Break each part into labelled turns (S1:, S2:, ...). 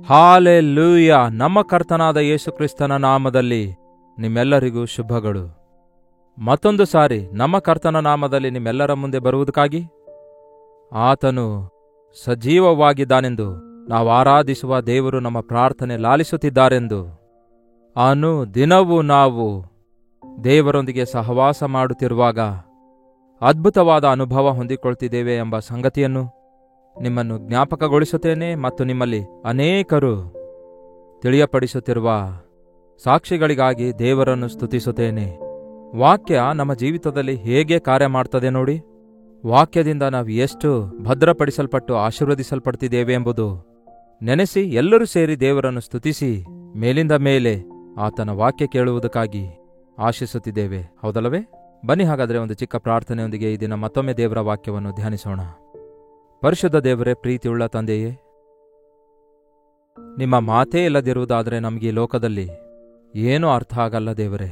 S1: Hallelujah. ನಮ್ಮ ಕರ್ತನಾದ ಯೇಸು ಕ್ರಿಸ್ತನ ನಾಮದಲ್ಲಿ ನಿಮ್ಮೆಲ್ಲರಿಗೂ ಶುಭಗಳು. ಮತ್ತೊಂದು ಸಾರಿ ನಮ್ಮ ಕರ್ತನ ನಾಮದಲ್ಲಿ ನಿಮ್ಮೆಲ್ಲರ ಮುಂದೆ ಬರುವುದಕ್ಕಾಗಿ ಆತನು ಸಜೀವವಾಗಿದ್ದಾನೆಂದು ನಾವು ಆರಾಧಿಸುವ ದೇವರು ನಮ್ಮ ಪ್ರಾರ್ಥನೆ ಲಾಲಿಸುತ್ತಿದ್ದಾರೆಂದು ದಿನವೂ ನಾವು ದೇವರೊಂದಿಗೆ ಸಹವಾಸ ಮಾಡುತ್ತಿರುವಾಗ ಅದ್ಭುತವಾದ ಅನುಭವ ಹೊಂದಿಕೊಳ್ತಿದ್ದೇವೆ ಎಂಬ ಸಂಗತಿಯನ್ನು ನಿಮ್ಮನ್ನು ಜ್ಞಾಪಕಗೊಳಿಸುತ್ತೇನೆ ಮತ್ತು ನಿಮ್ಮಲ್ಲಿ ಅನೇಕರು ತಿಳಿಯಪಡಿಸುತ್ತಿರುವ ಸಾಕ್ಷಿಗಳಿಗಾಗಿ ದೇವರನ್ನು ಸ್ತುತಿಸುತ್ತೇನೆ. ವಾಕ್ಯ ನಮ್ಮ ಜೀವಿತದಲ್ಲಿ ಹೇಗೆ ಕಾರ್ಯ ಮಾಡ್ತದೆ ನೋಡಿ. ವಾಕ್ಯದಿಂದ ನಾವು ಎಷ್ಟು ಭದ್ರಪಡಿಸಲ್ಪಟ್ಟು ಆಶೀರ್ವದಿಸಲ್ಪಡ್ತಿದ್ದೇವೆ ಎಂಬುದು ನೆನೆಸಿ ಎಲ್ಲರೂ ಸೇರಿ ದೇವರನ್ನು ಸ್ತುತಿಸಿ ಮೇಲಿಂದ ಮೇಲೆ ಆತನ ವಾಕ್ಯ ಕೇಳುವುದಕ್ಕಾಗಿ ಆಶಿಸುತ್ತಿದ್ದೇವೆ, ಹೌದಲ್ಲವೇ? ಬನ್ನಿ ಹಾಗಾದರೆ ಒಂದು ಚಿಕ್ಕ ಪ್ರಾರ್ಥನೆಯೊಂದಿಗೆ ಈ ದಿನ ಮತ್ತೊಮ್ಮೆ ದೇವರ ವಾಕ್ಯವನ್ನು ಧ್ಯಾನಿಸೋಣ. ಪರಿಶುದ್ಧ ದೇವರೇ, ಪ್ರೀತಿಯುಳ್ಳ ತಂದೆಯೇ, ನಿಮ್ಮ ಮಾತೇ ಇಲ್ಲದಿರುವುದಾದರೆ ನಮಗೆ ಈ ಲೋಕದಲ್ಲಿ ಏನೂ ಅರ್ಥ ಆಗಲ್ಲ ದೇವರೇ.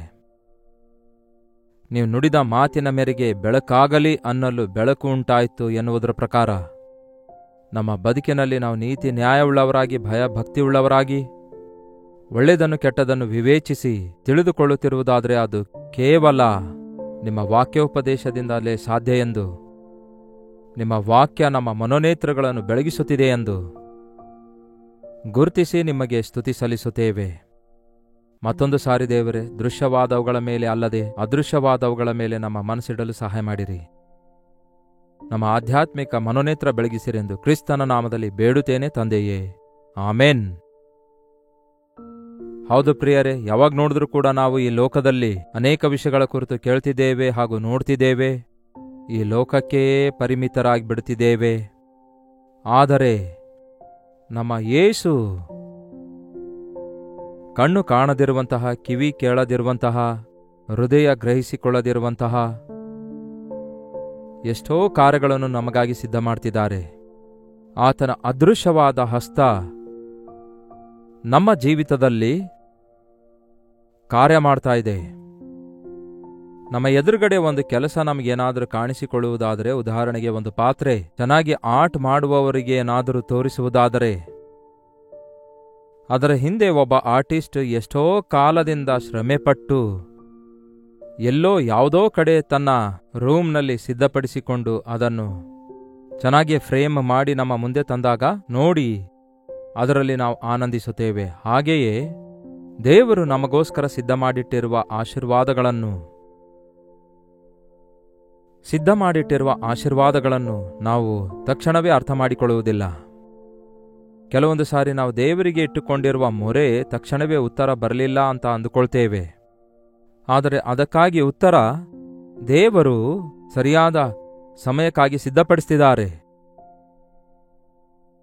S1: ನೀವು ನುಡಿದ ಮಾತಿನ ಮೇರೆಗೆ ಬೆಳಕಾಗಲಿ ಅನ್ನಲು ಬೆಳಕು ಉಂಟಾಯಿತು ಎನ್ನುವುದರ ಪ್ರಕಾರ ನಮ್ಮ ಬದುಕಿನಲ್ಲಿ ನಾವು ನೀತಿ ನ್ಯಾಯವುಳ್ಳವರಾಗಿ ಭಯ ಭಕ್ತಿಯುಳ್ಳವರಾಗಿ ಒಳ್ಳೆಯದನ್ನು ಕೆಟ್ಟದನ್ನು ವಿವೇಚಿಸಿ ತಿಳಿದುಕೊಳ್ಳುತ್ತಿರುವುದಾದರೆ ಅದು ಕೇವಲ ನಿಮ್ಮ ವಾಕ್ಯೋಪದೇಶದಿಂದಲೇ ಸಾಧ್ಯ ಎಂದು, ನಿಮ್ಮ ವಾಕ್ಯ ನಮ್ಮ ಮನೋನೇತ್ರಗಳನ್ನು ಬೆಳಗಿಸುತ್ತಿದೆ ಎಂದು ಗುರುತಿಸಿ ನಿಮಗೆ ಸ್ತುತಿ ಸಲ್ಲಿಸುತ್ತೇವೆ. ಮತ್ತೊಂದು ಸಾರಿ ದೇವರೇ, ದೃಶ್ಯವಾದವುಗಳ ಮೇಲೆ ಅಲ್ಲದೆ ಅದೃಶ್ಯವಾದವುಗಳ ಮೇಲೆ ನಮ್ಮ ಮನಸ್ಸಿಡಲು ಸಹಾಯ ಮಾಡಿರಿ. ನಮ್ಮ ಆಧ್ಯಾತ್ಮಿಕ ಮನೋನೇತ್ರ ಬೆಳಗಿಸಿರೆಂದು ಕ್ರಿಸ್ತನ ನಾಮದಲ್ಲಿ ಬೇಡುತ್ತೇನೆ ತಂದೆಯೇ, ಆಮೇನ್. ಹೌದು ಪ್ರಿಯರೇ, ಯಾವಾಗ ನೋಡಿದ್ರೂ ಕೂಡ ನಾವು ಈ ಲೋಕದಲ್ಲಿ ಅನೇಕ ವಿಷಯಗಳ ಕುರಿತು ಕೇಳ್ತಿದ್ದೇವೆ ಹಾಗೂ ನೋಡ್ತಿದ್ದೇವೆ. ಈ ಲೋಕಕ್ಕೇ ಪರಿಮಿತರಾಗಿ ಬಿಡುತ್ತಿದ್ದೇವೆ. ಆದರೆ ನಮ್ಮ ಯೇಸು ಕಣ್ಣು ಕಾಣದಿರುವಂತಹ, ಕಿವಿ ಕೇಳದಿರುವಂತಹ, ಹೃದಯ ಗ್ರಹಿಸಿಕೊಳ್ಳದಿರುವಂತಹ ಎಷ್ಟೋ ಕಾರ್ಯಗಳನ್ನು ನಮಗಾಗಿ ಸಿದ್ಧ ಮಾಡ್ತಿದ್ದಾರೆ. ಆತನ ಅದೃಶ್ಯವಾದ ಹಸ್ತ ನಮ್ಮ ಜೀವಿತದಲ್ಲಿ ಕಾರ್ಯ ಮಾಡ್ತಾ ಇದೆ. ನಮ್ಮ ಎದುರುಗಡೆ ಒಂದು ಕೆಲಸ ನಮಗೇನಾದರೂ ಕಾಣಿಸಿಕೊಳ್ಳುವುದಾದರೆ, ಉದಾಹರಣೆಗೆ ಒಂದು ಪಾತ್ರೆ ಚೆನ್ನಾಗಿ ಆರ್ಟ್ ಮಾಡುವವರಿಗೆ ಏನಾದರೂ ತೋರಿಸುವುದಾದರೆ, ಅದರ ಹಿಂದೆ ಒಬ್ಬ ಆರ್ಟಿಸ್ಟ್ ಎಷ್ಟೋ ಕಾಲದಿಂದ ಶ್ರಮೆಪಟ್ಟು ಎಲ್ಲೋ ಯಾವುದೋ ಕಡೆ ತನ್ನ ರೂಮ್ನಲ್ಲಿ ಸಿದ್ಧಪಡಿಸಿಕೊಂಡು ಅದನ್ನು ಚೆನ್ನಾಗಿ ಫ್ರೇಮ್ ಮಾಡಿ ನಮ್ಮ ಮುಂದೆ ತಂದಾಗ ನೋಡಿ ಅದರಲ್ಲಿ ನಾವು ಆನಂದಿಸುತ್ತೇವೆ. ಹಾಗೆಯೇ ದೇವರು ನಮಗೋಸ್ಕರ ಸಿದ್ಧ ಮಾಡಿಟ್ಟಿರುವ ಆಶೀರ್ವಾದಗಳನ್ನು ನಾವು ತಕ್ಷಣವೇ ಅರ್ಥ ಮಾಡಿಕೊಳ್ಳುವುದಿಲ್ಲ. ಕೆಲವೊಂದು ಸಾರಿ ನಾವು ದೇವರಿಗೆ ಇಟ್ಟುಕೊಂಡಿರುವ ಮೊರೆ ತಕ್ಷಣವೇ ಉತ್ತರ ಬರಲಿಲ್ಲ ಅಂತ ಅಂದುಕೊಳ್ತೇವೆ. ಆದರೆ ಅದಕ್ಕಾಗಿ ಉತ್ತರ ದೇವರು ಸರಿಯಾದ ಸಮಯಕ್ಕಾಗಿ ಸಿದ್ಧಪಡಿಸುತ್ತಿದ್ದಾರೆ.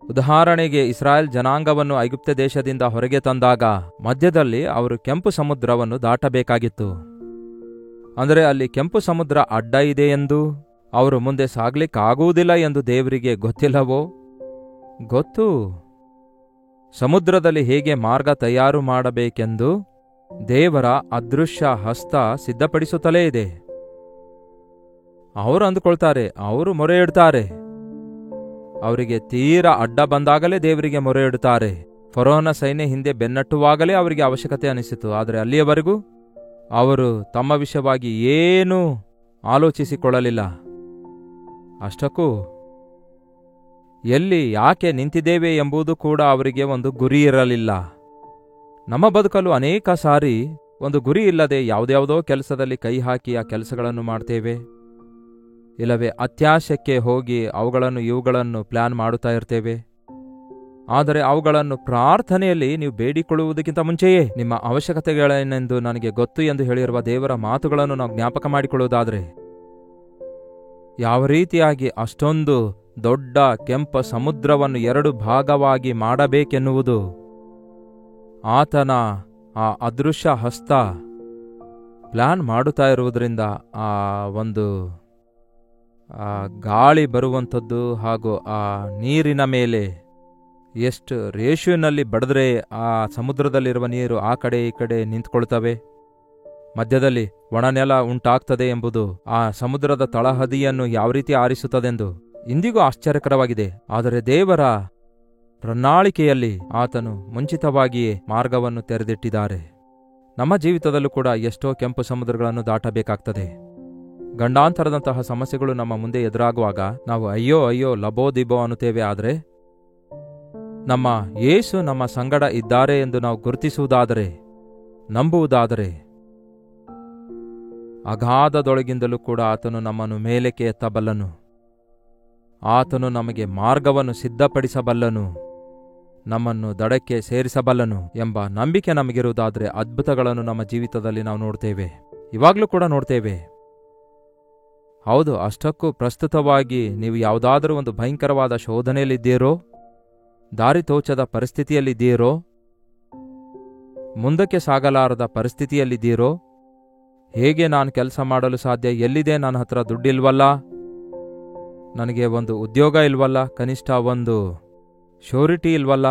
S1: ಉದಾಹರಣೆಗೆ, ಇಸ್ರಾಯೇಲ್ ಜನಾಂಗವನ್ನು ಐಗುಪ್ತ ದೇಶದಿಂದ ಹೊರಗೆ ತಂದಾಗ ಮಧ್ಯದಲ್ಲಿ ಅವರು ಕೆಂಪು ಸಮುದ್ರವನ್ನು ದಾಟಬೇಕಾಗಿತ್ತು. ಅಂದರೆ ಅಲ್ಲಿ ಕೆಂಪು ಸಮುದ್ರ ಅಡ್ಡ ಇದೆ ಎಂದು, ಅವರು ಮುಂದೆ ಸಾಗ್ಲಿಕ್ಕಾಗುವುದಿಲ್ಲ ಎಂದು ದೇವರಿಗೆ ಗೊತ್ತಿಲ್ಲವೋ? ಗೊತ್ತು. ಸಮುದ್ರದಲ್ಲಿ ಹೇಗೆ ಮಾರ್ಗ ತಯಾರು ಮಾಡಬೇಕೆಂದು ದೇವರ ಅದೃಶ್ಯ ಹಸ್ತ ಸಿದ್ಧಪಡಿಸುತ್ತಲೇ ಇದೆ. ಅವರು ಅಂದುಕೊಳ್ತಾರೆ, ಅವರು ಮೊರೆ ಇಡ್ತಾರೆ. ಅವರಿಗೆ ತೀರಾ ಅಡ್ಡ ಬಂದಾಗಲೇ ದೇವರಿಗೆ ಮೊರೆ ಇಡುತ್ತಾರೆ. ಫರೋಹನ ಸೈನ್ಯ ಹಿಂದೆ ಬೆನ್ನಟ್ಟುವಾಗಲೇ ಅವರಿಗೆ ಅವಶ್ಯಕತೆ ಅನಿಸಿತು. ಆದರೆ ಅಲ್ಲಿಯವರೆಗೂ ಅವರು ತಮ್ಮ ವಿಷಯವಾಗಿ ಏನೂ ಆಲೋಚಿಸಿಕೊಳ್ಳಲಿಲ್ಲ. ಅಷ್ಟಕ್ಕೂ ಎಲ್ಲಿ ಯಾಕೆ ನಿಂತಿದ್ದೇವೆ ಎಂಬುದು ಕೂಡ ಅವರಿಗೆ ಒಂದು ಗುರಿ ಇರಲಿಲ್ಲ. ನಮ್ಮ ಬದುಕಲು ಅನೇಕ ಸಾರಿ ಒಂದು ಗುರಿ ಇಲ್ಲದೆ ಯಾವುದ್ಯಾವುದೋ ಕೆಲಸದಲ್ಲಿ ಕೈ ಹಾಕಿ ಆ ಕೆಲಸಗಳನ್ನು ಮಾಡ್ತೇವೆ. ಇಲ್ಲವೇ ಅತ್ಯಾಶಕ್ಕೆ ಹೋಗಿ ಅವುಗಳನ್ನು ಇವುಗಳನ್ನು ಪ್ಲಾನ್ ಮಾಡುತ್ತಾ ಇರ್ತೇವೆ. ಆದರೆ ಅವುಗಳನ್ನು ಪ್ರಾರ್ಥನೆಯಲ್ಲಿ ನೀವು ಬೇಡಿಕೊಳ್ಳುವುದಕ್ಕಿಂತ ಮುಂಚೆಯೇ ನಿಮ್ಮ ಅವಶ್ಯಕತೆಗಳೇನೆಂದು ನನಗೆ ಗೊತ್ತು ಎಂದು ಹೇಳಿರುವ ದೇವರ ಮಾತುಗಳನ್ನು ನಾವು ಜ್ಞಾಪಕ ಮಾಡಿಕೊಳ್ಳುವುದಾದರೆ, ಯಾವ ರೀತಿಯಾಗಿ ಅಷ್ಟೊಂದು ದೊಡ್ಡ ಕೆಂಪ ಸಮುದ್ರವನ್ನು 2 ಭಾಗವಾಗಿ ಮಾಡಬೇಕೆನ್ನುವುದು ಆತನ ಆ ಅದೃಶ್ಯ ಹಸ್ತ ಪ್ಲಾನ್ ಮಾಡುತ್ತಾ ಇರುವುದರಿಂದ ಆ ಒಂದು ಗಾಳಿ ಬರುವಂಥದ್ದು ಹಾಗೂ ಆ ನೀರಿನ ಮೇಲೆ ಎಷ್ಟು ರೇಷ್ಯೂನಲ್ಲಿ ಬಡಿದ್ರೆ ಆ ಸಮುದ್ರದಲ್ಲಿರುವ ನೀರು ಆ ಕಡೆ ಈ ಕಡೆ ನಿಂತ್ಕೊಳ್ತವೆ, ಮಧ್ಯದಲ್ಲಿ ಒಣನೆಲ ಉಂಟಾಗ್ತದೆ ಎಂಬುದು ಆ ಸಮುದ್ರದ ತಳಹದಿಯನ್ನು ಯಾವ ರೀತಿ ಆರಿಸುತ್ತದೆಂದು ಇಂದಿಗೂ ಆಶ್ಚರ್ಯಕರವಾಗಿದೆ. ಆದರೆ ದೇವರ ಪ್ರಣಾಳಿಕೆಯಲ್ಲಿ ಆತನು ಮುಂಚಿತವಾಗಿಯೇ ಮಾರ್ಗವನ್ನು ತೆರೆದಿಟ್ಟಿದ್ದಾರೆ. ನಮ್ಮ ಜೀವಿತದಲ್ಲೂ ಕೂಡ ಎಷ್ಟೋ ಕೆಂಪು ಸಮುದ್ರಗಳನ್ನು ದಾಟಬೇಕಾಗ್ತದೆ. ಗಂಡಾಂತರದಂತಹ ಸಮಸ್ಯೆಗಳು ನಮ್ಮ ಮುಂದೆ ಎದುರಾಗುವಾಗ ನಾವು ಅಯ್ಯೋ ಅಯ್ಯೋ ಲಬೋ ದಿಬೋ ಅನ್ನುತ್ತೇವೆ. ಆದರೆ ನಮ್ಮ ಯೇಸು ನಮ್ಮ ಸಂಗಡ ಇದ್ದಾರೆ ಎಂದು ನಾವು ಗುರುತಿಸುವುದಾದರೆ, ನಂಬುವುದಾದರೆ, ಅಗಾಧದೊಳಗಿಂದಲೂ ಕೂಡ ಆತನು ನಮ್ಮನ್ನು ಮೇಲಕ್ಕೆ ಎತ್ತಬಲ್ಲನು. ಆತನು ನಮಗೆ ಮಾರ್ಗವನ್ನು ಸಿದ್ಧಪಡಿಸಬಲ್ಲನು, ನಮ್ಮನ್ನು ದಡಕ್ಕೆ ಸೇರಿಸಬಲ್ಲನು ಎಂಬ ನಂಬಿಕೆ ನಮಗಿರುವುದಾದರೆ ಅದ್ಭುತಗಳನ್ನು ನಮ್ಮ ಜೀವಿತದಲ್ಲಿ ನಾವು ನೋಡ್ತೇವೆ, ಇವಾಗಲೂ ಕೂಡ ನೋಡ್ತೇವೆ. ಹೌದು, ಅಷ್ಟಕ್ಕೂ ಪ್ರಸ್ತುತವಾಗಿ ನೀವು ಯಾವುದಾದರೂ ಒಂದು ಭಯಂಕರವಾದ ಶೋಧನೆಯಲ್ಲಿದ್ದೀರೋ, ದಾರಿ ತೋಚದ ಪರಿಸ್ಥಿತಿಯಲ್ಲಿದ್ದೀರೋ, ಮುಂದಕ್ಕೆ ಸಾಗಲಾರದ ಪರಿಸ್ಥಿತಿಯಲ್ಲಿದ್ದೀರೋ, ಹೇಗೆ ನಾನು ಕೆಲಸ ಮಾಡಲು ಸಾಧ್ಯ, ಎಲ್ಲಿದೆ ನನ್ನ ಹತ್ರ ದುಡ್ಡಿಲ್ವಲ್ಲ, ನನಗೆ ಒಂದು ಉದ್ಯೋಗ ಇಲ್ವಲ್ಲ, ಕನಿಷ್ಠ ಒಂದು ಶ್ಯೂರಿಟಿ ಇಲ್ವಲ್ಲ,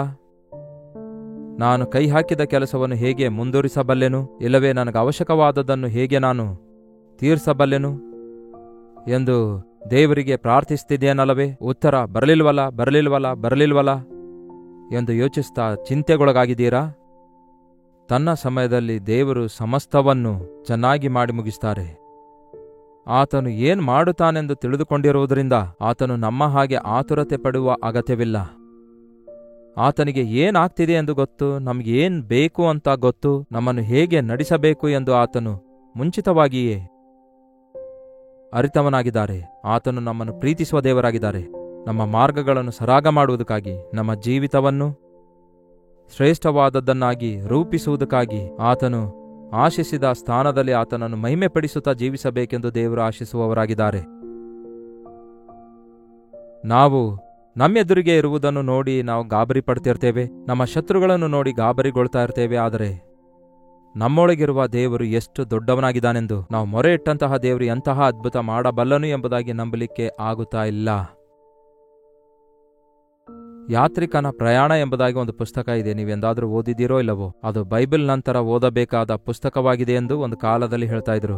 S1: ನಾನು ಕೈ ಹಾಕಿದ ಕೆಲಸವನ್ನು ಹೇಗೆ ಮುಂದುವರಿಸಬಲ್ಲೆನು, ಇಲ್ಲವೇ ನನಗೆ ಅವಶ್ಯಕವಾದದ್ದನ್ನು ಹೇಗೆ ನಾನು ತೀರಿಸಬಲ್ಲೆನು ಎಂದು ದೇವರಿಗೆ ಪ್ರಾರ್ಥಿಸ್ತಿದ್ದೇನಲ್ಲವೇ, ಉತ್ತರ ಬರಲಿಲ್ವಲ್ಲ ಎಂದು ಯೋಚಿಸ್ತಾ ಚಿಂತೆಗೊಳಗಾಗಿದ್ದೀರಾ? ತನ್ನ ಸಮಯದಲ್ಲಿ ದೇವರು ಸಮಸ್ತವನ್ನು ಚೆನ್ನಾಗಿ ಮಾಡಿ ಮುಗಿಸ್ತಾರೆ. ಆತನು ಏನ್ ಮಾಡುತ್ತಾನೆಂದು ತಿಳಿದುಕೊಂಡಿರುವುದರಿಂದ ಆತನು ನಮ್ಮ ಹಾಗೆ ಆತುರತೆ ಪಡುವ ಅಗತ್ಯವಿಲ್ಲ. ಆತನಿಗೆ ಏನಾಗ್ತಿದೆ ಎಂದು ಗೊತ್ತು, ನಮಗೇನ್ ಬೇಕು ಅಂತ ಗೊತ್ತು, ನಮ್ಮನ್ನು ಹೇಗೆ ನಡೆಸಬೇಕು ಎಂದು ಆತನು ಮುಂಚಿತವಾಗಿಯೇ ಅರಿತವನಾಗಿದ್ದಾರೆ. ಆತನು ನಮ್ಮನ್ನು ಪ್ರೀತಿಸುವ ದೇವರಾಗಿದ್ದಾರೆ. ನಮ್ಮ ಮಾರ್ಗಗಳನ್ನು ಸರಾಗ ಮಾಡುವುದಕ್ಕಾಗಿ, ನಮ್ಮ ಜೀವಿತವನ್ನು ಶ್ರೇಷ್ಠವಾದದ್ದನ್ನಾಗಿ ರೂಪಿಸುವುದಕ್ಕಾಗಿ ಆತನು ಆಶಿಸಿದ ಸ್ಥಾನದಲ್ಲಿ ಆತನನ್ನು ಮಹಿಮೆಪಡಿಸುತ್ತಾ ಜೀವಿಸಬೇಕೆಂದು ದೇವರು ಆಶಿಸುವವರಾಗಿದ್ದಾರೆ. ನಾವು ನಮ್ಮೆದುರಿಗೆ ಇರುವುದನ್ನು ನೋಡಿ ನಾವು ಗಾಬರಿ ಪಡ್ತಿರ್ತೇವೆ, ನಮ್ಮ ಶತ್ರುಗಳನ್ನು ನೋಡಿ ಗಾಬರಿಗೊಳ್ತಾ ಇರ್ತೇವೆ. ಆದರೆ ನಮ್ಮೊಳಗಿರುವ ದೇವರು ಎಷ್ಟು ದೊಡ್ಡವನಾಗಿದ್ದಾನೆಂದು, ನಾವು ಮೊರೆ ಇಟ್ಟಂತಹ ದೇವರು ಎಂತಹ ಅದ್ಭುತ ಮಾಡಬಲ್ಲನು ಎಂಬುದಾಗಿ ನಂಬಲಿಕ್ಕೆ ಆಗುತ್ತಾ ಇಲ್ಲ. ಯಾತ್ರಿಕನ ಪ್ರಯಾಣ ಎಂಬುದಾಗಿ ಒಂದು ಪುಸ್ತಕ ಇದೆ, ನೀವೆಂದಾದರೂ ಓದಿದ್ದೀರೋ ಇಲ್ಲವೋ? ಅದು ಬೈಬಲ್ ನಂತರ ಓದಬೇಕಾದ ಪುಸ್ತಕವಾಗಿದೆ ಎಂದು ಒಂದು ಕಾಲದಲ್ಲಿ ಹೇಳ್ತಾ ಇದ್ರು.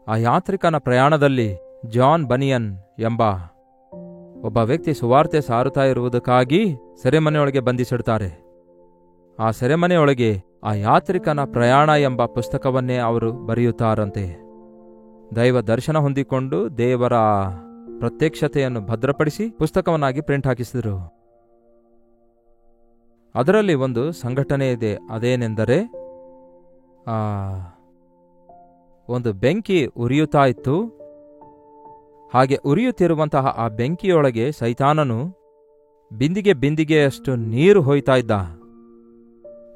S1: ಆ ಯಾತ್ರಿಕನ ಪ್ರಯಾಣದಲ್ಲಿ ಜಾನ್ ಬನಿಯನ್ ಎಂಬ ಒಬ್ಬ ವ್ಯಕ್ತಿ ಸುವಾರ್ತೆ ಸಾರುತ್ತಾ ಇರುವುದಕ್ಕಾಗಿ ಸೆರೆಮನೆಯೊಳಗೆ ಬಂಧಿಸಿಡ್ತಾರೆ. ಆ ಸೆರೆಮನೆಯೊಳಗೆ ಆ ಯಾತ್ರಿಕನ ಪ್ರಯಾಣ ಎಂಬ ಪುಸ್ತಕವನ್ನೇ ಅವರು ಬರೆಯುತ್ತಾರಂತೆ. ದೈವ ದರ್ಶನ ಹೊಂದಿಕೊಂಡು ದೇವರ ಪ್ರತ್ಯಕ್ಷತೆಯನ್ನು ಭದ್ರಪಡಿಸಿ ಪುಸ್ತಕವನ್ನಾಗಿ ಪ್ರಿಂಟ್ ಹಾಕಿಸಿದರು. ಅದರಲ್ಲಿ ಒಂದು ಸಂಘಟನೆ ಇದೆ. ಅದೇನೆಂದರೆ, ಒಂದು ಬೆಂಕಿ ಉರಿಯುತ್ತಾ ಇತ್ತು. ಹಾಗೆ ಉರಿಯುತ್ತಿರುವಂತಹ ಆ ಬೆಂಕಿಯೊಳಗೆ ಸೈತಾನನು ಬಿಂದಿಗೆಯಷ್ಟು ನೀರು ಹೊಯ್ತಾ ಇದ್ದ.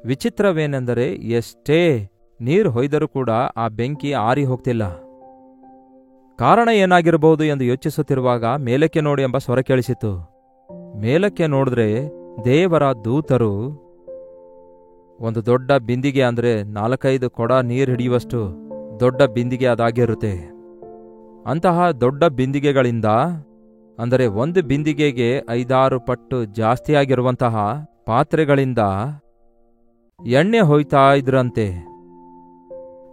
S1: ವಿಚಿತ್ರವೇನೆಂದರೆ, ಎಷ್ಟೇ ನೀರು ಹೊಯ್ದರೂ ಕೂಡ ಆ ಬೆಂಕಿ ಆರಿ ಹೋಗ್ತಿಲ್ಲ. ಕಾರಣ ಏನಾಗಿರಬಹುದು ಎಂದು ಯೋಚಿಸುತ್ತಿರುವಾಗ ಮೇಲಕ್ಕೆ ನೋಡಿ ಎಂಬ ಸ್ವರ ಕೇಳಿಸಿತು. ಮೇಲಕ್ಕೆ ನೋಡಿದ್ರೆ ದೇವರ ದೂತರು ಒಂದು ದೊಡ್ಡ ಬಿಂದಿಗೆ, ಅಂದರೆ 4-5 ಕೊಡ ನೀರು ಹಿಡಿಯುವಷ್ಟು ದೊಡ್ಡ ಬಿಂದಿಗೆ ಅದಾಗಿರುತ್ತೆ. ಅಂತಹ ದೊಡ್ಡ ಬಿಂದಿಗೆಗಳಿಂದ, ಅಂದರೆ ಒಂದು ಬಿಂದಿಗೆಗೆ 5-6 ಪಟ್ಟು ಜಾಸ್ತಿಯಾಗಿರುವಂತಹ ಪಾತ್ರೆಗಳಿಂದ ಎಣ್ಣೆ ಹೊಯ್ತಾ ಇದ್ರಂತೆ.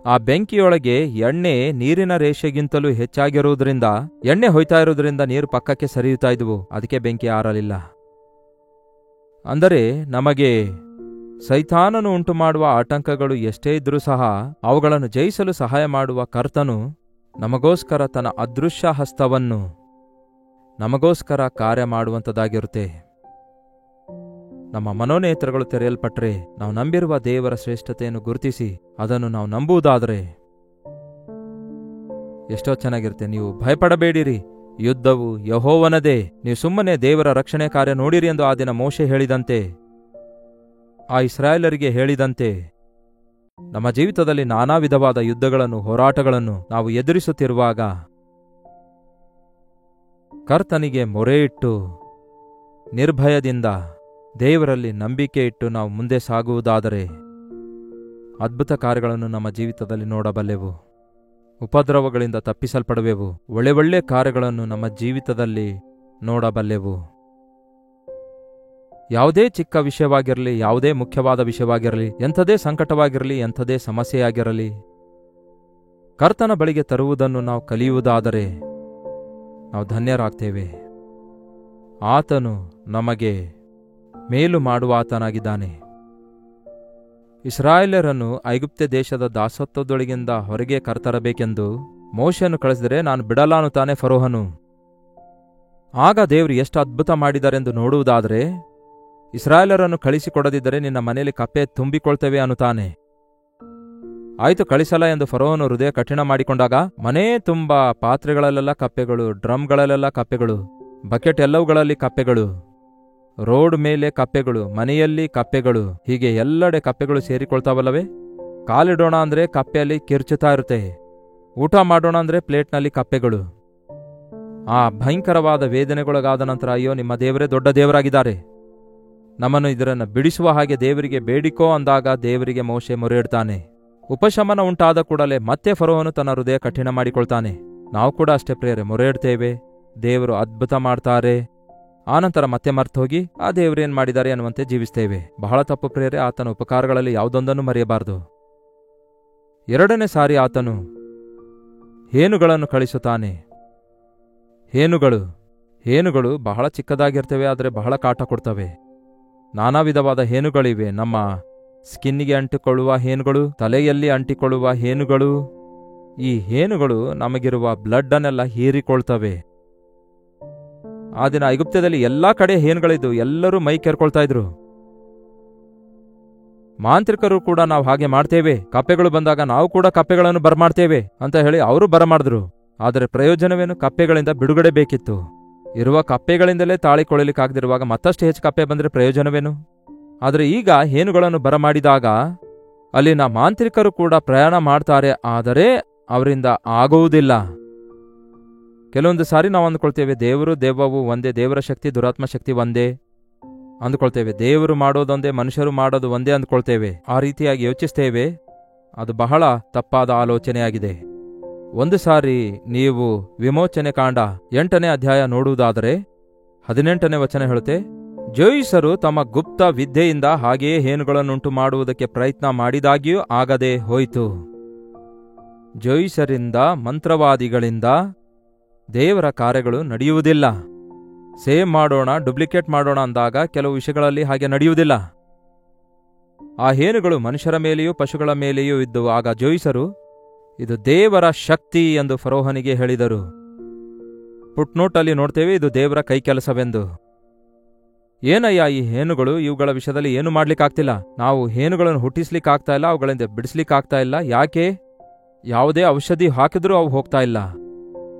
S1: ಆ ಬೆಂಕಿಯೊಳಗೆ ಎಣ್ಣೆ ನೀರಿನ ರೇಷೆಗಿಂತಲೂ ಹೆಚ್ಚಾಗಿರುವುದರಿಂದ, ಎಣ್ಣೆ ಹೊಯ್ತಾ ಇರುವುದರಿಂದ ನೀರು ಪಕ್ಕಕ್ಕೆ ಸರಿಯುತ್ತಾ ಇದ್ವು. ಅದಕ್ಕೆ ಬೆಂಕಿ ಆರಲಿಲ್ಲ. ಅಂದರೆ ನಮಗೆ ಸೈತಾನನು ಉಂಟು ಮಾಡುವ ಆಟಂಕಗಳು ಎಷ್ಟೇ ಇದ್ರೂ ಸಹ ಅವುಗಳನ್ನು ಜಯಿಸಲು ಸಹಾಯ ಮಾಡುವ ಕರ್ತನು ನಮಗೋಸ್ಕರ ತನ್ನ ಅದೃಶ್ಯ ಹಸ್ತವನ್ನು ನಮಗೋಸ್ಕರ ಕಾರ್ಯ ಮಾಡುವಂಥದ್ದಾಗಿರುತ್ತೆ. ನಮ್ಮ ಮನೋನೇತ್ರಗಳು ತೆರೆಯಲ್ಪಟ್ರೆ, ನಾವು ನಂಬಿರುವ ದೇವರ ಶ್ರೇಷ್ಠತೆಯನ್ನು ಗುರುತಿಸಿ ಅದನ್ನು ನಾವು ನಂಬುವುದಾದರೆ ಎಷ್ಟೋ ಚೆನ್ನಾಗಿರುತ್ತೆ. ನೀವು ಭಯಪಡಬೇಡಿರಿ, ಯುದ್ಧವು ಯೆಹೋವನದೇ, ನೀವು ಸುಮ್ಮನೆ ದೇವರ ರಕ್ಷಣೆ ಕಾರ್ಯ ನೋಡಿರಿ ಎಂದು ಆ ದಿನ ಮೋಶೆ ಹೇಳಿದಂತೆ, ಆ ಇಸ್ರಾಯೇಲರಿಗೆ ಹೇಳಿದಂತೆ, ನಮ್ಮ ಜೀವಿತದಲ್ಲಿ ನಾನಾ ವಿಧವಾದ ಯುದ್ಧಗಳನ್ನು, ಹೋರಾಟಗಳನ್ನು ನಾವು ಎದುರಿಸುತ್ತಿರುವಾಗ ಕರ್ತನಿಗೆ ಮೊರೆಯಿಟ್ಟು ನಿರ್ಭಯದಿಂದ ದೇವರಲ್ಲಿ ನಂಬಿಕೆ ಇಟ್ಟು ನಾವು ಮುಂದೆ ಸಾಗುವುದಾದರೆ ಅದ್ಭುತ ಕಾರ್ಯಗಳನ್ನು ನಮ್ಮ ಜೀವಿತದಲ್ಲಿ ನೋಡಬಲ್ಲೆವು. ಉಪದ್ರವಗಳಿಂದ ತಪ್ಪಿಸಲ್ಪಡುವೆವು. ಒಳ್ಳೆ ಕಾರ್ಯಗಳನ್ನು ನಮ್ಮ ಜೀವಿತದಲ್ಲಿ ನೋಡಬಲ್ಲೆವು. ಯಾವುದೇ ಚಿಕ್ಕ ವಿಷಯವಾಗಿರಲಿ, ಯಾವುದೇ ಮುಖ್ಯವಾದ ವಿಷಯವಾಗಿರಲಿ, ಎಂಥದೇ ಸಂಕಟವಾಗಿರಲಿ, ಎಂಥದೇ ಸಮಸ್ಯೆಯಾಗಿರಲಿ, ಕರ್ತನ ಬಳಿಗೆ ತರುವುದನ್ನು ನಾವು ಕಲಿಯುವುದಾದರೆ ನಾವು ಧನ್ಯರಾಗ್ತೇವೆ. ಆತನು ನಮಗೆ ಮೇಲು ಮಾಡುವಾತನಾಗಿದ್ದಾನೆ. ಇಸ್ರಾಯೇಲರನ್ನು ಐಗುಪ್ತ ದೇಶದ ದಾಸತ್ವದೊಳಗಿಂದ ಹೊರಗೆ ಕರ್ತರಬೇಕೆಂದು ಮೋಶೆಯನ್ನು ಕಳಿಸಿದರೆ ನಾನು ಬಿಡಲ್ಲ ಅನ್ನುತ್ತಾನೆ ಫರೋಹನು. ಆಗ ದೇವರು ಎಷ್ಟು ಅದ್ಭುತ ಮಾಡಿದರೆಂದು ನೋಡುವುದಾದರೆ, ಇಸ್ರಾಯೇಲರನ್ನು ಕಳಿಸಿಕೊಡದಿದ್ದರೆ ನಿನ್ನ ಮನೆಯಲ್ಲಿ ಕಪ್ಪೆ ತುಂಬಿಕೊಳ್ತೇವೆ ಅನ್ನುತ್ತಾನೆ. ಆಯ್ತು, ಕಳಿಸಲ್ಲ ಎಂದು ಫರೋಹನು ಹೃದಯ ಕಠಿಣ ಮಾಡಿಕೊಂಡಾಗ ಮನೆ ತುಂಬ ಪಾತ್ರೆಗಳಲ್ಲೆಲ್ಲ ಕಪ್ಪೆಗಳು, ಡ್ರಮ್ಗಳಲ್ಲೆಲ್ಲ ಕಪ್ಪೆಗಳು, ಬಕೆಟ್ ಎಲ್ಲವುಗಳಲ್ಲಿ ಕಪ್ಪೆಗಳು, ರೋಡ್ ಮೇಲೆ ಕಪ್ಪೆಗಳು, ಮನೆಯಲ್ಲಿ ಕಪ್ಪೆಗಳು, ಹೀಗೆ ಎಲ್ಲೆಡೆ ಕಪ್ಪೆಗಳು ಸೇರಿಕೊಳ್ತಾವಲ್ಲವೇ? ಕಾಲಿಡೋಣ ಅಂದ್ರೆ ಕಪ್ಪೆಯಲ್ಲಿ ಕಿರ್ಚುತ್ತಾ ಇರುತ್ತೆ, ಊಟ ಮಾಡೋಣ ಅಂದ್ರೆ ಪ್ಲೇಟ್ನಲ್ಲಿ ಕಪ್ಪೆಗಳು. ಆ ಭಯಂಕರವಾದ ವೇದನೆಗೊಳಗಾದ ನಂತರ, ಅಯ್ಯೋ ನಿಮ್ಮ ದೇವರೇ ದೊಡ್ಡ ದೇವರಾಗಿದ್ದಾರೆ, ನಮ್ಮನ್ನು ಇದರನ್ನು ಬಿಡಿಸುವ ಹಾಗೆ ದೇವರಿಗೆ ಬೇಡಿಕೋ ಅಂದಾಗ ದೇವರಿಗೆ ಮೋಶೆ ಮೊರೆಯಿಡ್ತಾನೆ. ಉಪಶಮನ ಉಂಟಾದ ಕೂಡಲೇ ಮತ್ತೆ ಫರೋಹನು ತನ್ನ ಹೃದಯ ಕಠಿಣ ಮಾಡಿಕೊಳ್ತಾನೆ. ನಾವು ಕೂಡ ಅಷ್ಟೇ ಪ್ರೇರೆ, ಮೊರೆಯಿಡ್ತೇವೆ, ದೇವರು ಅದ್ಭುತ ಮಾಡ್ತಾರೆ, ಆನಂತರ ಮತ್ತೆ ಮರ್ತು ಹೋಗಿ ಆ ದೇವರೇನ್ ಮಾಡಿದ್ದಾರೆ ಅನ್ನುವಂತೆ ಜೀವಿಸ್ತೇವೆ. ಬಹಳ ತಪ್ಪು ಪ್ರೇರೆ. ಆತನ ಉಪಕಾರಗಳಲ್ಲಿ ಯಾವುದೊಂದನ್ನು ಮರೆಯಬಾರದು. ಎರಡನೇ ಸಾರಿ ಆತನು ಹೇನುಗಳನ್ನು ಕಳಿಸುತ್ತಾನೆ. ಹೇನುಗಳು ಬಹಳ ಚಿಕ್ಕದಾಗಿರ್ತವೆ, ಆದರೆ ಬಹಳ ಕಾಟ ಕೊಡ್ತವೆ. ನಾನಾ ವಿಧವಾದ ಹೇನುಗಳಿವೆ. ನಮ್ಮ ಸ್ಕಿನ್ನಿಗೆ ಅಂಟಿಕೊಳ್ಳುವ ಹೇನುಗಳು, ತಲೆಯಲ್ಲಿ ಅಂಟಿಕೊಳ್ಳುವ ಹೇನುಗಳು. ಈ ಹೇನುಗಳು ನಮಗಿರುವ ಬ್ಲಡ್ ಅನ್ನೆಲ್ಲ ಹೀರಿಕೊಳ್ತವೆ. ಆ ದಿನ ಐಗುಪ್ತದಲ್ಲಿ ಎಲ್ಲಾ ಕಡೆ ಹೇನುಗಳಿದ್ದು, ಎಲ್ಲರೂ ಮೈ ಕೆರ್ಕೊಳ್ತಾ ಇದ್ರು. ಮಾಂತ್ರಿಕರು ಕೂಡ ನಾವು ಹಾಗೆ ಮಾಡ್ತೇವೆ, ಕಪ್ಪೆಗಳು ಬಂದಾಗ ನಾವು ಕೂಡ ಕಪ್ಪೆಗಳನ್ನು ಬರಮಾಡ್ತೇವೆ ಅಂತ ಹೇಳಿ ಅವರು ಬರಮಾಡಿದ್ರು. ಆದರೆ ಪ್ರಯೋಜನವೇನು? ಕಪ್ಪೆಗಳಿಂದ ಬಿಡುಗಡೆ ಬೇಕಿತ್ತು. ಇರುವ ಕಪ್ಪೆಗಳಿಂದಲೇ ತಾಳಿಕೊಳ್ಳಲಿಕ್ಕಾಗದಿರುವಾಗ ಮತ್ತಷ್ಟು ಹೆಚ್ಚು ಕಪ್ಪೆ ಬಂದರೆ ಪ್ರಯೋಜನವೇನು? ಆದರೆ ಈಗ ಹೇನುಗಳನ್ನು ಬರಮಾಡಿದಾಗ ಅಲ್ಲಿನ ಮಾಂತ್ರಿಕರು ಕೂಡ ಪ್ರಯಾಣ ಮಾಡ್ತಾರೆ, ಆದರೆ ಅವರಿಂದ ಆಗುವುದಿಲ್ಲ. ಕೆಲವೊಂದು ಸಾರಿ ನಾವು ಅಂದ್ಕೊಳ್ತೇವೆ ದೇವರು ದೆವ್ವವು ಒಂದೇ, ದೇವರ ಶಕ್ತಿ ದುರಾತ್ಮ ಶಕ್ತಿ ಒಂದೇ ಅಂದ್ಕೊಳ್ತೇವೆ. ದೇವರು ಮಾಡೋದೊಂದೇ, ಮನುಷ್ಯರು ಮಾಡೋದು ಒಂದೇ ಅಂದ್ಕೊಳ್ತೇವೆ. ಆ ರೀತಿಯಾಗಿ ಯೋಚಿಸ್ತೇವೆ. ಅದು ಬಹಳ ತಪ್ಪಾದ ಆಲೋಚನೆಯಾಗಿದೆ. ಒಂದು ಸಾರಿ ನೀವು ವಿಮೋಚನೆ ಕಾಂಡ 8ನೇ ಅಧ್ಯಾಯ ನೋಡುವುದಾದರೆ 18ನೇ ವಚನ ಹೇಳುತ್ತೆ, ಜೋಯಿಸರು ತಮ್ಮ ಗುಪ್ತ ವಿದ್ಯೆಯಿಂದ ಹಾಗೆಯೇ ಹೇನುಗಳನ್ನುಂಟು ಮಾಡುವುದಕ್ಕೆ ಪ್ರಯತ್ನ ಮಾಡಿದಾಗ್ಯೂ ಆಗದೆ ಹೋಯಿತು. ಜೋಯಿಸರಿಂದ, ಮಂತ್ರವಾದಿಗಳಿಂದ ದೇವರ ಕಾರ್ಯಗಳು ನಡೆಯುವುದಿಲ್ಲ. ಸೇಮ್ ಮಾಡೋಣ, ಡುಪ್ಲಿಕೇಟ್ ಮಾಡೋಣ ಅಂದಾಗ ಕೆಲವು ವಿಷಯಗಳಲ್ಲಿ ಹಾಗೆ ನಡೆಯುವುದಿಲ್ಲ. ಆ ಹೇನುಗಳು ಮನುಷ್ಯರ ಮೇಲೆಯೂ ಪಶುಗಳ ಮೇಲೆಯೂ ಇದ್ದವು. ಆಗ ಜೋಯಿಸರು ಇದು ದೇವರ ಶಕ್ತಿ ಎಂದು ಫರೋಹನಿಗೆ ಹೇಳಿದರು. ಪುಟ್ನೋಟಲ್ಲಿ ನೋಡ್ತೇವೆ ಇದು ದೇವರ ಕೈ ಕೆಲಸವೆಂದು. ಏನಯ್ಯ ಈ ಹೇನುಗಳು, ಇವುಗಳ ವಿಷಯದಲ್ಲಿ ಏನು ಮಾಡ್ಲಿಕ್ಕಾಗ್ತಿಲ್ಲ, ನಾವು ಹೇನುಗಳನ್ನು ಹುಟ್ಟಿಸ್ಲಿಕ್ಕಾಗ್ತಾ ಇಲ್ಲ, ಅವುಗಳಿಂದ ಬಿಡಿಸ್ಲಿಕ್ಕಾಗ್ತಾ ಇಲ್ಲ. ಯಾಕೆ? ಯಾವುದೇ ಔಷಧಿ ಹಾಕಿದ್ರೂ ಅವು ಹೋಗ್ತಾ ಇಲ್ಲ.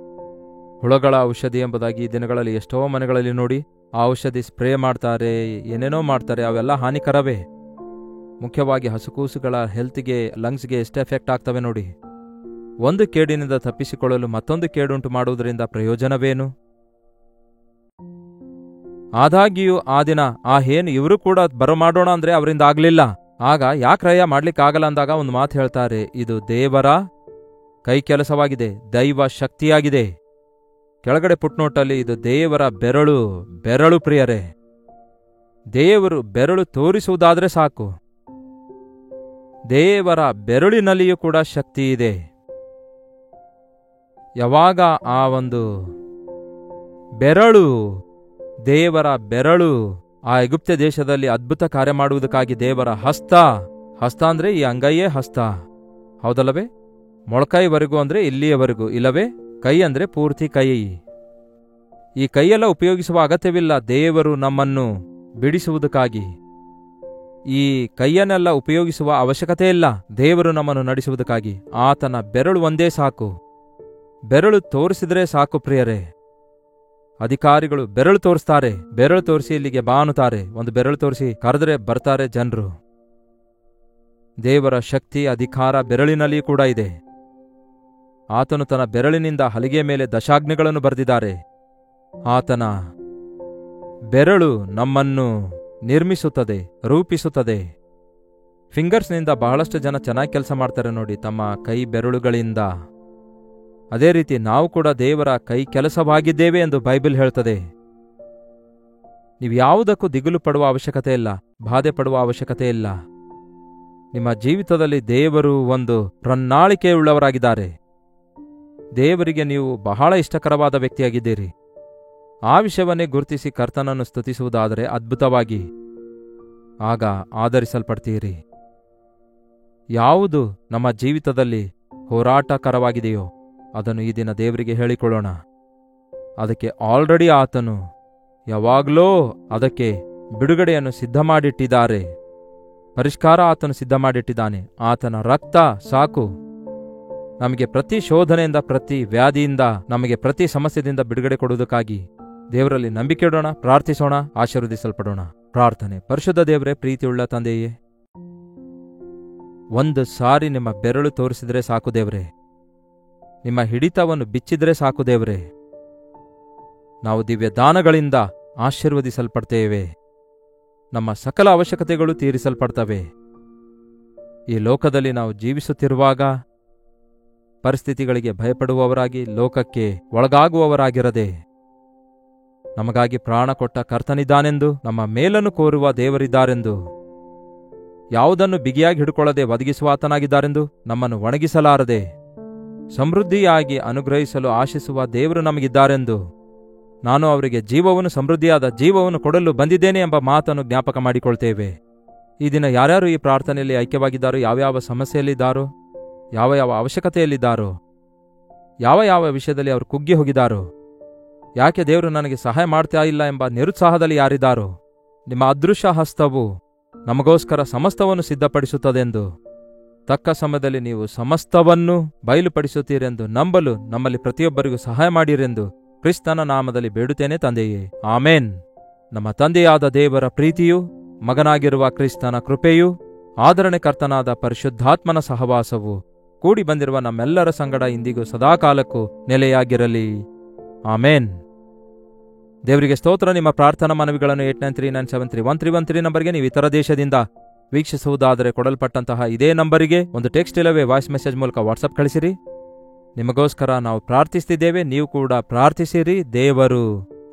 S1: ಹುಳಗಳ ಔಷಧಿ ಎಂಬುದಾಗಿ ಈ ದಿನಗಳಲ್ಲಿ ಎಷ್ಟೋ ಮನೆಗಳಲ್ಲಿ ನೋಡಿ, ಆ ಔಷಧಿ ಸ್ಪ್ರೇ ಮಾಡ್ತಾರೆ, ಏನೇನೋ ಮಾಡ್ತಾರೆ, ಅವೆಲ್ಲ ಹಾನಿಕರವೇ. ಮುಖ್ಯವಾಗಿ ಹಸುಕೂಸುಗಳ ಹೆಲ್ತ್ಗೆ, ಲಂಗ್ಸ್ಗೆ ಎಷ್ಟು ಎಫೆಕ್ಟ್ ಆಗ್ತವೆ ನೋಡಿ. ಒಂದು ಕೇಡಿನಿಂದ ತಪ್ಪಿಸಿಕೊಳ್ಳಲು ಮತ್ತೊಂದು ಕೇಡುಂಟು ಮಾಡುವುದರಿಂದ ಪ್ರಯೋಜನವೇನು? ಆದಾಗ್ಯೂ ಆ ದಿನ ಆ ಹೇನು ಇವರು ಕೂಡ ಬರಮಾಡೋಣ ಅಂದ್ರೆ ಅವರಿಂದ ಆಗ್ಲಿಲ್ಲ. ಆಗ ಯಾಕ್ರಯ ಮಾಡ್ಲಿಕ್ಕಾಗಲ್ಲ ಅಂದಾಗ ಒಂದು ಮಾತು ಹೇಳ್ತಾರೆ, ಇದು ದೇವರ ಕೈ ಕೆಲಸವಾಗಿದೆ, ದೈವ ಶಕ್ತಿಯಾಗಿದೆ. ಕೆಳಗಡೆ ಪುಟ್ನೋಟಲ್ಲಿ ಇದು ದೇವರ ಬೆರಳು ಪ್ರಿಯರೇ. ದೇವರು ಬೆರಳು ತೋರಿಸುವುದಾದ್ರೆ ಸಾಕು. ದೇವರ ಬೆರಳಿನಲ್ಲಿಯೂ ಕೂಡ ಶಕ್ತಿ ಇದೆ. ಯಾವಾಗ ಆ ಒಂದು ಬೆರಳು, ದೇವರ ಬೆರಳು ಆ ಐಗುಪ್ತ ದೇಶದಲ್ಲಿ ಅದ್ಭುತ ಕಾರ್ಯ ಮಾಡುವುದಕ್ಕಾಗಿ ದೇವರ ಹಸ್ತ ಅಂದ್ರೆ ಈ ಅಂಗೈಯೇ ಹಸ್ತ, ಹೌದಲ್ಲವೇ? ಮೊಳಕೈವರೆಗೂ ಅಂದ್ರೆ ಇಲ್ಲಿಯವರೆಗೂ, ಇಲ್ಲವೇ ಕೈ ಅಂದ್ರೆ ಪೂರ್ತಿ ಕೈ. ಈ ಕೈಯೆಲ್ಲ ಉಪಯೋಗಿಸುವ ಅಗತ್ಯವಿಲ್ಲ ದೇವರು ನಮ್ಮನ್ನು ಬಿಡಿಸುವುದಕ್ಕಾಗಿ. ಈ ಕೈಯನ್ನೆಲ್ಲ ಉಪಯೋಗಿಸುವ ಅವಶ್ಯಕತೆ ಇಲ್ಲ ದೇವರು ನಮ್ಮನ್ನು ನಡೆಸುವುದಕ್ಕಾಗಿ. ಆತನ ಬೆರಳು ಒಂದೇ ಸಾಕು. ಬೆರಳು ತೋರಿಸಿದ್ರೆ ಸಾಕು ಪ್ರಿಯರೇ. ಅಧಿಕಾರಿಗಳು ಬೆರಳು ತೋರಿಸ್ತಾರೆ, ಬೆರಳು ತೋರಿಸಿ ಇಲ್ಲಿಗೆ ಬಾನುತ್ತಾರೆ, ಒಂದು ಬೆರಳು ತೋರಿಸಿ ಕರೆದ್ರೆ ಬರ್ತಾರೆ ಜನರು. ದೇವರ ಶಕ್ತಿ, ಅಧಿಕಾರ ಬೆರಳಿನಲ್ಲಿ ಕೂಡ ಇದೆ. ಆತನು ತನ್ನ ಬೆರಳಿನಿಂದ ಹಲಿಗೆ ಮೇಲೆ ದಶಾಜ್ಞೆಗಳನ್ನು ಬರೆದಿದ್ದಾರೆ. ಆತನ ಬೆರಳು ನಮ್ಮನ್ನು ನಿರ್ಮಿಸುತ್ತದೆ, ರೂಪಿಸುತ್ತದೆ. ಫಿಂಗರ್ಸ್ನಿಂದ ಬಹಳಷ್ಟು ಜನ ಚೆನ್ನಾಗಿ ಕೆಲಸ ಮಾಡ್ತಾರೆ ನೋಡಿ, ತಮ್ಮ ಕೈ ಬೆರಳುಗಳಿಂದ. ಅದೇ ರೀತಿ ನಾವು ಕೂಡ ದೇವರ ಕೈ ಕೆಲಸವಾಗಿದ್ದೇವೆ ಎಂದು ಬೈಬಲ್ ಹೇಳ್ತದೆ. ನೀವು ಯಾವುದಕ್ಕೂ ದಿಗುಲು ಪಡುವ ಅವಶ್ಯಕತೆ ಇಲ್ಲ, ಬಾಧೆ ಪಡುವ ಅವಶ್ಯಕತೆ ಇಲ್ಲ. ನಿಮ್ಮ ಜೀವಿತದಲ್ಲಿ ದೇವರು ಒಂದು ಪ್ರಣಾಳಿಕೆಯುಳ್ಳವರಾಗಿದ್ದಾರೆ. ದೇವರಿಗೆ ನೀವು ಬಹಳ ಇಷ್ಟಕರವಾದ ವ್ಯಕ್ತಿಯಾಗಿದ್ದೀರಿ. ಆ ವಿಷಯವನ್ನೇ ಗುರುತಿಸಿ ಕರ್ತನನ್ನು ಸ್ತುತಿಸುವುದಾದರೆ ಅದ್ಭುತವಾಗಿ ಆಗ ಆಧರಿಸಲ್ಪಡ್ತೀರಿ. ಯಾವುದು ನಮ್ಮ ಜೀವಿತದಲ್ಲಿ ಹೋರಾಟಕರವಾಗಿದೆಯೋ ಅದನ್ನು ಈ ದಿನ ದೇವರಿಗೆ ಹೇಳಿಕೊಳ್ಳೋಣ. ಅದಕ್ಕೆ ಆಲ್ರೆಡಿ ಆತನು ಯಾವಾಗಲೋ ಅದಕ್ಕೆ ಬಿಡುಗಡೆಯನ್ನು ಸಿದ್ಧ ಮಾಡಿಟ್ಟಿದ್ದಾರೆ. ಪರಿಷ್ಕಾರ ಆತನು ಸಿದ್ಧ ಮಾಡಿಟ್ಟಿದ್ದಾನೆ. ಆತನ ರಕ್ತ ಸಾಕು ನಮಗೆ ಪ್ರತಿ ಶೋಧನೆಯಿಂದ, ಪ್ರತಿ ವ್ಯಾಧಿಯಿಂದ, ನಮಗೆ ಪ್ರತಿ ಸಮಸ್ಯೆಯಿಂದ ಬಿಡುಗಡೆ ಕೊಡುವುದಕ್ಕಾಗಿ ದೇವರಲ್ಲಿ ನಂಬಿಕೆ ಇಡೋಣ, ಪ್ರಾರ್ಥಿಸೋಣ, ಆಶೀರ್ವದಿಸಲ್ಪಡೋಣ. ಪ್ರಾರ್ಥನೆ. ಪರಿಶುದ್ಧ ದೇವರೇ, ಪ್ರೀತಿಯುಳ್ಳ ತಂದೆಯೇ, ಒಂದು ಸಾರಿ ನಿಮ್ಮ ಬೆರಳು ತೋರಿಸಿದರೆ ಸಾಕು ದೇವರೇ, ನಿಮ್ಮ ಹಿಡಿತವನ್ನು ಬಿಚ್ಚಿದ್ರೆ ಸಾಕು ದೇವರೇ, ನಾವು ದಿವ್ಯ ದಾನಗಳಿಂದ ಆಶೀರ್ವದಿಸಲ್ಪಡ್ತೇವೆ. ನಮ್ಮ ಸಕಲ ಅವಶ್ಯಕತೆಗಳು ತೀರಿಸಲ್ಪಡ್ತವೆ. ಈ ಲೋಕದಲ್ಲಿ ನಾವು ಜೀವಿಸುತ್ತಿರುವಾಗ ಪರಿಸ್ಥಿತಿಗಳಿಗೆ ಭಯಪಡುವವರಾಗಿ, ಲೋಕಕ್ಕೆ ಒಳಗಾಗುವವರಾಗಿರದೆ, ನಮಗಾಗಿ ಪ್ರಾಣ ಕೊಟ್ಟ ಕರ್ತನಿದ್ದಾನೆಂದು, ನಮ್ಮ ಮೇಲನ್ನು ಕೋರುವ ದೇವರಿದ್ದಾರೆಂದು, ಯಾವುದನ್ನು ಬಿಗಿಯಾಗಿ ಹಿಡ್ಕೊಳ್ಳದೆ ಒದಗಿಸುವಾತನಾಗಿದ್ದಾರೆಂದು, ನಮ್ಮನ್ನು ಒಣಗಿಸಲಾರದೆ ಸಮೃದ್ಧಿಯಾಗಿ ಅನುಗ್ರಹಿಸಲು ಆಶಿಸುವ ದೇವರು ನಮಗಿದ್ದಾರೆಂದು, ನಾನು ಅವರಿಗೆ ಜೀವವನ್ನು, ಸಮೃದ್ಧಿಯಾದ ಜೀವವನ್ನು ಕೊಡಲು ಬಂದಿದ್ದೇನೆ ಎಂಬ ಮಾತನ್ನು ಜ್ಞಾಪಕ ಮಾಡಿಕೊಳ್ತೇವೆ. ಈ ದಿನ ಯಾರ್ಯಾರು ಈ ಪ್ರಾರ್ಥನೆಯಲ್ಲಿ ಐಕ್ಯವಾಗಿದ್ದಾರೋ, ಯಾವ್ಯಾವ ಸಮಸ್ಯೆಯಲ್ಲಿದ್ದಾರೋ, ಯಾವ ಯಾವ ಅವಶ್ಯಕತೆಯಲ್ಲಿದ್ದಾರೋ, ಯಾವ ವಿಷಯದಲ್ಲಿ ಅವರು ಕುಗ್ಗಿ ಹೋಗಿದ್ದಾರೋ, ಯಾಕೆ ದೇವರು ನನಗೆ ಸಹಾಯ ಮಾಡ್ತಾ ಇಲ್ಲ ಎಂಬ ನಿರುತ್ಸಾಹದಲ್ಲಿ ಯಾರಿದ್ದಾರೋ, ನಿಮ್ಮ ಅದೃಶ್ಯ ಹಸ್ತವು ನಮಗೋಸ್ಕರ ಸಮಸ್ತವನ್ನು ಸಿದ್ಧಪಡಿಸುತ್ತದೆಂದು, ತಕ್ಕ ಸಮಯದಲ್ಲಿ ನೀವು ಸಮಸ್ತವನ್ನು ಬಯಲುಪಡಿಸುತ್ತೀರೆಂದು ನಂಬಲು ನಮ್ಮಲ್ಲಿ ಪ್ರತಿಯೊಬ್ಬರಿಗೂ ಸಹಾಯ ಮಾಡಿರೆಂದು ಕ್ರಿಸ್ತನ ನಾಮದಲ್ಲಿ ಬೇಡುತ್ತೇನೆ ತಂದೆಯೇ, ಆಮೇನ್. ನಮ್ಮ ತಂದೆಯಾದ ದೇವರ ಪ್ರೀತಿಯು, ಮಗನಾಗಿರುವ ಕ್ರಿಸ್ತನ ಕೃಪೆಯು, ಆದರಣೆಕರ್ತನಾದ ಪರಿಶುದ್ಧಾತ್ಮನ ಸಹವಾಸವು ಕೂಡಿ ಬಂದಿರುವ ನಮ್ಮೆಲ್ಲರ ಸಂಗಡ ಇಂದಿಗೂ ಸದಾಕಾಲಕ್ಕೂ ನೆಲೆಯಾಗಿರಲಿ. ಆಮೇನ್. ದೇವರಿಗೆ ಸ್ತೋತ್ರ. ನಿಮ್ಮ ಪ್ರಾರ್ಥನಾ ಮನವಿಗಳನ್ನು 8939731313 ನಂಬರ್ಗೆ ನೀವು ಇತರ ದೇಶದಿಂದ ವೀಕ್ಷಿಸುವುದಾದರೆ ಕೊಡಲ್ಪಟ್ಟಂತಹ ಇದೇ ನಂಬರಿಗೆ ಒಂದು ಟೆಕ್ಸ್ಟ್ ಇಲ್ಲವೇ ವಾಯ್ಸ್ ಮೆಸೇಜ್ ಮೂಲಕ ವಾಟ್ಸಪ್ ಕಳಿಸಿರಿ. ನಿಮಗೋಸ್ಕರ ನಾವು ಪ್ರಾರ್ಥಿಸ್ತಿದ್ದೇವೆ, ನೀವು ಕೂಡ ಪ್ರಾರ್ಥಿಸಿರಿ. ದೇವರು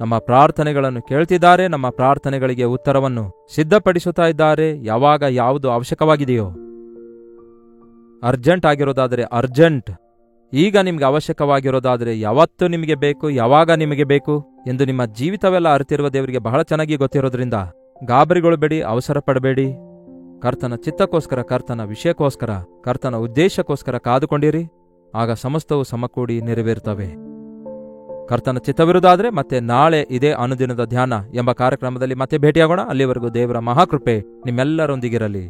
S1: ನಮ್ಮ ಪ್ರಾರ್ಥನೆಗಳನ್ನು ಕೇಳ್ತಿದ್ದಾರೆ, ನಮ್ಮ ಪ್ರಾರ್ಥನೆಗಳಿಗೆ ಉತ್ತರವನ್ನು ಸಿದ್ಧಪಡಿಸುತ್ತಾ ಇದ್ದಾರೆ. ಯಾವಾಗ ಯಾವುದು ಅವಶ್ಯಕವಾಗಿದೆಯೋ, ಅರ್ಜೆಂಟ್ ಆಗಿರೋದಾದರೆ ಅರ್ಜೆಂಟ್, ಈಗ ನಿಮ್ಗೆ ಅವಶ್ಯಕವಾಗಿರೋದಾದರೆ ಯಾವತ್ತು ನಿಮಗೆ ಬೇಕು, ಯಾವಾಗ ನಿಮಗೆ ಬೇಕು ಎಂದು ನಿಮ್ಮ ಜೀವಿತವೆಲ್ಲ ಅರಿತಿರುವ ದೇವರಿಗೆ ಬಹಳ ಚೆನ್ನಾಗಿ ಗೊತ್ತಿರೋದ್ರಿಂದ ಗಾಬರಿಗೊಳ್ಳಬೇಡಿ, ಅವಸರ ಪಡಬೇಡಿ. ಕರ್ತನ ಚಿತ್ತಕ್ಕೋಸ್ಕರ, ಕರ್ತನ ವಿಷಯಕ್ಕೋಸ್ಕರ, ಕರ್ತನ ಉದ್ದೇಶಕ್ಕೋಸ್ಕರ ಕಾದುಕೊಂಡಿರಿ. ಆಗ ಸಮಸ್ತವು ಸಮಕೂಡಿ ನೆರವೇರುತ್ತವೆ. ಕರ್ತನ ಚಿತ್ತವಿರುವುದಾದರೆ ಮತ್ತೆ ನಾಳೆ ಇದೇ ಅನುದಿನದ ಧ್ಯಾನ ಎಂಬ ಕಾರ್ಯಕ್ರಮದಲ್ಲಿ ಮತ್ತೆ ಭೇಟಿಯಾಗೋಣ. ಅಲ್ಲಿವರೆಗೂ ದೇವರ ಮಹಾಕೃಪೆ ನಿಮ್ಮೆಲ್ಲರೊಂದಿಗಿರಲಿ.